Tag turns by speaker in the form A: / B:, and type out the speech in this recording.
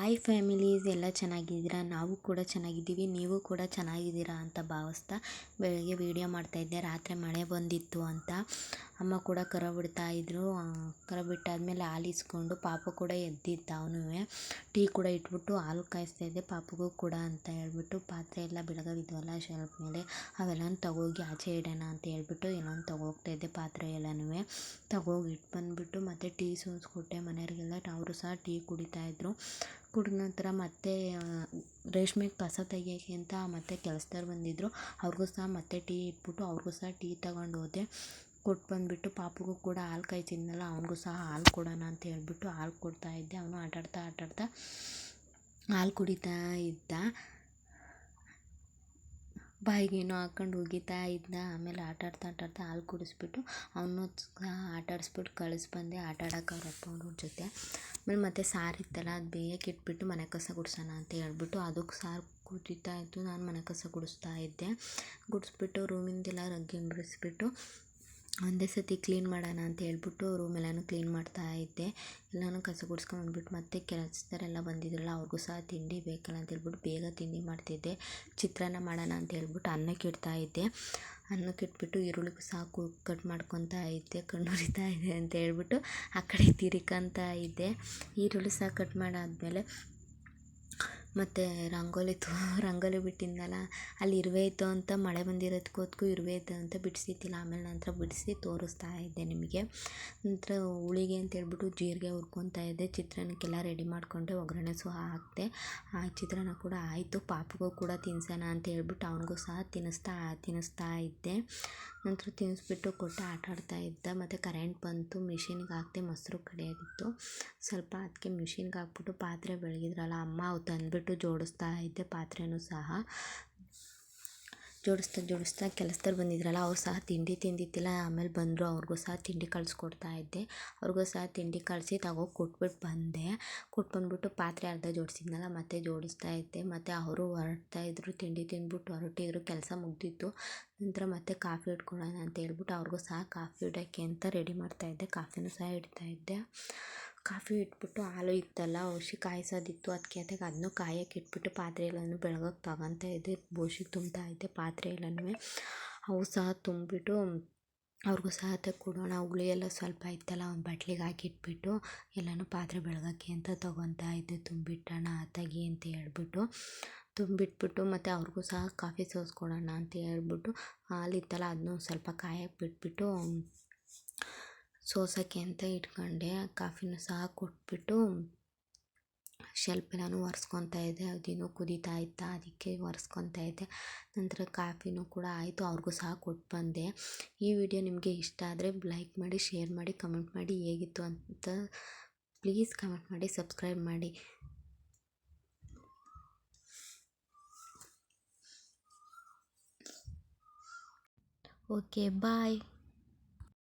A: Hi families, ಎಲ್ಲ ಚೆನ್ನಾಗಿದ್ದೀರಾ? ನಾವು ಕೂಡ ಚೆನ್ನಾಗಿದ್ದೀವಿ, ನೀವು ಕೂಡ ಚೆನ್ನಾಗಿದ್ದೀರಾ ಅಂತ ಭಾವಿಸ್ತಾ ಬೆಳಗ್ಗೆ ವೀಡಿಯೋ ಮಾಡ್ತಾಯಿದ್ದೆ. ರಾತ್ರಿ ಮಳೆ ಬಂದಿತ್ತು ಅಂತ ಅಮ್ಮ ಕೂಡ ಕರ ಬಿಡ್ತಾಯಿದ್ರು. ಕರ ಬಿಟ್ಟಾದ್ಮೇಲೆ ಹಾಲು ಇಸ್ಕೊಂಡು ಪಾಪು ಕೂಡ ಎದ್ದಿದ್ದ. ಅವನು ಟೀ ಕೂಡ ಇಟ್ಬಿಟ್ಟು ಹಾಲು ಕಾಯಿಸ್ತಾಯಿದ್ದೆ ಪಾಪುಗೂ ಕೂಡ ಅಂತ ಹೇಳ್ಬಿಟ್ಟು. ಪಾತ್ರೆ ಎಲ್ಲ ಬೆಳಗಾವಿದ್ವಲ್ಲ ಶೆಲ್ಫ್ ಮೇಲೆ, ಅವೆಲ್ಲನೂ ತಗೋಗಿ ಆಚೆ ಇಡೋಣ ಅಂತ ಹೇಳ್ಬಿಟ್ಟು ಎಲ್ಲನೂ ತಗೋಗ್ತಾಯಿದ್ದೆ. ಪಾತ್ರೆ ಎಲ್ಲನೂ ತಗೋಗಿ ಇಟ್ಟು ಬಂದುಬಿಟ್ಟು ಮತ್ತು ಟೀ ಸೋಸ್ಕೊಟ್ಟೆ ಮನೆಯವರಿಗೆಲ್ಲ. ಅವರು ಸಹ ಟೀ ಕುಡಿತಾಯಿದ್ರು. ಕುಡಿದ ನಂತರ ಮತ್ತೆ ರೇಷ್ಮೆಗೆ ಕಸ ತೆಗಿಯೋಕ್ಕೆ ಅಂತ ಮತ್ತೆ ಕೆಲಸದವ್ರು ಬಂದಿದ್ದರು. ಅವ್ರಿಗೂ ಸಹ ಮತ್ತೆ ಟೀ ಇಟ್ಬಿಟ್ಟು ಅವ್ರಿಗೂ ಸಹ ಟೀ ತಗೊಂಡು ಹೋದೆ. ಕೊಟ್ಟು ಬಂದುಬಿಟ್ಟು ಪಾಪುಗೂ ಕೂಡ ಹಾಲು ಕಾಯ್ತಿದ್ನಲ್ಲ, ಅವ್ನಿಗೂ ಸಹ ಹಾಲು ಕೊಡೋಣ ಅಂತ ಹೇಳ್ಬಿಟ್ಟು ಹಾಲು ಕೊಡ್ತಾಯಿದ್ದೆ. ಅವನು ಆಟಾಡ್ತಾ ಹಾಲು ಕುಡಿತಾ ಇದ್ದ. ಬಾಯಿಗೇನೋ ಹಾಕ್ಕೊಂಡು ಉಗಿತಾ ಇದ್ದ. ಆಮೇಲೆ ಆಟಾಡ್ತಾ ಹಾಲು ಕುಡಿಸ್ಬಿಟ್ಟು ಅವನು ಆಟಾಡಿಸ್ಬಿಟ್ಟು ಕಳಿಸ್ಬಂದೆ ಆಟಾಡೋಕೆ ಅವ್ರ ಅಪ್ಪ ಅವ್ರ ಜೊತೆ. ಆಮೇಲೆ ಮತ್ತೆ ಸಾರು ಇತ್ತಲ್ಲ, ಅದು ಬೇಯಕ್ಕೆ ಇಟ್ಬಿಟ್ಟು ಮನೆ ಕಸ ಗುಡಿಸೋಣ ಅಂತ ಹೇಳ್ಬಿಟ್ಟು ಅದಕ್ಕೆ ಸಾರು ಕುದೀತಾ ಇತ್ತು. ನಾನು ಮನೆ ಕಸ ಗುಡಿಸ್ತಾ ಇದ್ದೆ. ಗುಡಿಸ್ಬಿಟ್ಟು ರೂಮಿಂದೆಲ್ಲ ರಗ್ಗಿಂಬರಿಸ್ಬಿಟ್ಟು ಒಂದೇ ಸತಿ ಕ್ಲೀನ್ ಮಾಡೋಣ ಅಂತ ಹೇಳ್ಬಿಟ್ಟು ರೂಮೆಲ್ಲನೂ ಕ್ಲೀನ್ ಮಾಡ್ತಾ ಇದ್ದೆ. ಎಲ್ಲನೂ ಕಸ ಗುಡಿಸ್ಕೊಂಡ್ಬಂದ್ಬಿಟ್ಟು ಮತ್ತೆ ಕೆಲಸದವರೆಲ್ಲ ಬಂದಿದ್ರಲ್ಲ, ಅವ್ರಿಗೂ ಸಹ ತಿಂಡಿ ಬೇಕಲ್ಲ ಅಂತ ಹೇಳ್ಬಿಟ್ಟು ಬೇಗ ತಿಂಡಿ ಮಾಡ್ತಿದ್ದೆ. ಚಿತ್ರಾನ್ನ ಮಾಡೋಣ ಅಂತ ಹೇಳ್ಬಿಟ್ಟು ಅನ್ನಕ್ಕೆ ಇಡ್ತಾ ಇದ್ದೆ. ಅನ್ನಕ್ಕೆ ಇಟ್ಬಿಟ್ಟು ಈರುಳ್ಳಿಗೂ ಸಹ ಕಟ್ ಮಾಡ್ಕೊತಾ ಇದ್ದೆ. ಕಣ್ಣು ಉರಿತಾ ಇದೆ ಅಂತ ಹೇಳ್ಬಿಟ್ಟು ಆ ಕಡೆ ತಿರ್ಕೊಂತ ಇದ್ದೆ. ಈರುಳ್ಳಿ ಸಹ ಕಟ್ ಮಾಡಾದ್ಮೇಲೆ ಮತ್ತು ರಂಗೋಲಿ ಬಿಟ್ಟಿದ್ನಲ್ಲ, ಅಲ್ಲಿ ಇರುವೆ ಇತ್ತು ಅಂತ ಮಳೆ ಬಂದಿರೋದಕ್ಕೂ ಇರುವೆ ಇತ್ತು ಅಂತ ಬಿಡಿಸಿದ್ದಿಲ್ಲ. ಆಮೇಲೆ ನಂತರ ಬಿಡಿಸಿ ತೋರಿಸ್ತಾ ಇದ್ದೆ ನಿಮಗೆ. ನಂತರ ಹುಳಿಗೆ ಅಂತ ಹೇಳ್ಬಿಟ್ಟು ಜೀರಿಗೆ ಹುರ್ಕೊತಾ ಇದ್ದೆ. ಚಿತ್ರಾನ್ನಕ್ಕೆಲ್ಲ ರೆಡಿ ಮಾಡಿಕೊಂಡೆ, ಒಗ್ಗರಣೆ ಸಹ ಹಾಕಿದೆ. ಆ ಚಿತ್ರಾನ್ನ ಕೂಡ ಆಯಿತು. ಪಾಪುಗೂ ಕೂಡ ತಿನ್ನಿಸೋಣ ಅಂತ ಹೇಳ್ಬಿಟ್ಟು ಅವನಿಗೂ ಸಹ ತಿನ್ನಿಸ್ತಾ ಇದ್ದೆ. ನಂತರ ತಿನ್ನಿಸ್ಬಿಟ್ಟು ಕೊಟ್ಟು ಆಟಾಡ್ತಾ ಇದ್ದ. ಮತ್ತು ಕರೆಂಟ್ ಬಂತು, ಮಿಷಿನ್ಗೆ ಹಾಕಿದೆ. ಮೊಸರು ಕಡಿಯೋದಿತ್ತು ಸ್ವಲ್ಪ, ಅದಕ್ಕೆ ಮಿಷಿನ್ಗೆ ಹಾಕ್ಬಿಟ್ಟು ಪಾತ್ರೆ ಬೆಳಗಿದ್ರಲ್ಲ ಅಮ್ಮ, ಅವು ತಂದುಬಿಟ್ಟು ಜೋಡಿಸ್ತಾ ಇದ್ದೆ. ಪಾತ್ರೆನೂ ಸಹ ಜೋಡಿಸ್ತಾ ಕೆಲಸದವ್ರು ಬಂದಿದ್ರಲ್ಲ, ಅವ್ರು ಸಹ ತಿಂಡಿ ತಿಂದಿದ್ದಿಲ್ಲ. ಆಮೇಲೆ ಬಂದರು, ಅವ್ರಿಗೂ ಸಹ ತಿಂಡಿ ಕಳಿಸ್ಕೊಡ್ತಾ ಇದ್ದೆ. ಅವ್ರಿಗೂ ಸಹ ತಿಂಡಿ ಕಳಿಸಿ ಕೊಟ್ಬಿಟ್ಟು ಬಂದೆ. ಕೊಟ್ಟು ಬಂದುಬಿಟ್ಟು ಪಾತ್ರೆ ಅರ್ಧ ಜೋಡಿಸಿದ್ನಲ್ಲ ಮತ್ತೆ ಜೋಡಿಸ್ತಾ ಇದ್ದೆ. ಮತ್ತು ಅವರು ಹೊರಡ್ತಾಯಿದ್ರು, ತಿಂಡಿ ತಿಂದ್ಬಿಟ್ಟು ಹೊರಟಿದ್ರು. ಕೆಲಸ ಮುಗ್ದಿತ್ತು. ನಂತರ ಮತ್ತೆ ಕಾಫಿ ಇಟ್ಕೊಳ್ಳೋಣ ಅಂತ ಹೇಳ್ಬಿಟ್ಟು ಅವ್ರಿಗೂ ಸಹ ಕಾಫಿ ಇಡೋಕ್ಕೆ ಅಂತ ರೆಡಿ ಮಾಡ್ತಾಯಿದ್ದೆ. ಕಾಫಿನೂ ಸಹ ಇಡ್ತಾಯಿದ್ದೆ. ಕಾಫಿ ಇಟ್ಬಿಟ್ಟು ಹಾಲು ಇತ್ತಲ್ಲ, ಕಾಯಿಸೋದಿತ್ತು. ಅದಕ್ಕೆ ಅದನ್ನೂ ಕಾಯಕ್ಕೆ ಇಟ್ಬಿಟ್ಟು ಪಾತ್ರೆ ಎಲ್ಲನೂ ಬೆಳಗೋಕ್ಕೆ ತಗೊತಾ ಇದ್ದೆ. ಬೋಸಿಗೆ ತುಂಬ್ತಾ ಇದ್ದೆ ಪಾತ್ರೆ ಎಲ್ಲನೂ. ಅವು ಸಹ ತುಂಬಿಬಿಟ್ಟು ಅವ್ರಿಗೂ ಸಹ ಕೊಡೋಣ. ಹುಳಿ ಎಲ್ಲ ಸ್ವಲ್ಪ ಇತ್ತಲ್ಲ, ಒಂದು ಬಟ್ಲಿಗೆ ಹಾಕಿಟ್ಬಿಟ್ಟು ಎಲ್ಲನೂ ಪಾತ್ರೆ ಬೆಳಗೋಕ್ಕೆ ಅಂತ ತಗೊತಾ ಇದ್ದೆ. ತುಂಬಿಟ್ಟೋಣ ತೆಗಿ ಅಂತ ಹೇಳ್ಬಿಟ್ಟು ತುಂಬಿಟ್ಬಿಟ್ಟು ಮತ್ತು ಅವ್ರಿಗೂ ಸಹ ಕಾಫಿ ಸೋಸ್ಕೊಡೋಣ ಅಂತ ಹೇಳ್ಬಿಟ್ಟು ಹಾಲಿತ್ತಲ್ಲ, ಅದನ್ನೂ ಸ್ವಲ್ಪ ಕಾಯಕ್ಕೆ ಬಿಟ್ಬಿಟ್ಟು ಸೋಸೋಕ್ಕೆ ಅಂತ ಇಟ್ಕೊಂಡೆ. ಕಾಫಿನೂ ಸಹ ಕೊಟ್ಬಿಟ್ಟು ಶೆಲ್ಫ್ ಎಲ್ಲನೂ ಒರೆಸ್ಕೊತಾ ಇದ್ದೆ. ಅದೇನೋ ಕುದೀತಾ ಇತ್ತು, ಅದಕ್ಕೆ ಒರೆಸ್ಕೊತಾ ಇದ್ದೆ. ನಂತರ ಕಾಫಿನೂ ಕೂಡ ಆಯಿತು. ಅವ್ರಿಗೂ ಸಹ ಕೊಟ್ಟು ಬಂದೆ. ಈ ವಿಡಿಯೋ ನಿಮಗೆ ಇಷ್ಟ ಆದರೆ ಲೈಕ್ ಮಾಡಿ, ಶೇರ್ ಮಾಡಿ, ಕಮೆಂಟ್ ಮಾಡಿ. ಹೇಗಿತ್ತು ಅಂತ ಪ್ಲೀಸ್ ಕಮೆಂಟ್ ಮಾಡಿ, ಸಬ್ಸ್ಕ್ರೈಬ್ ಮಾಡಿ. ಓಕೆ, ಬಾಯ್.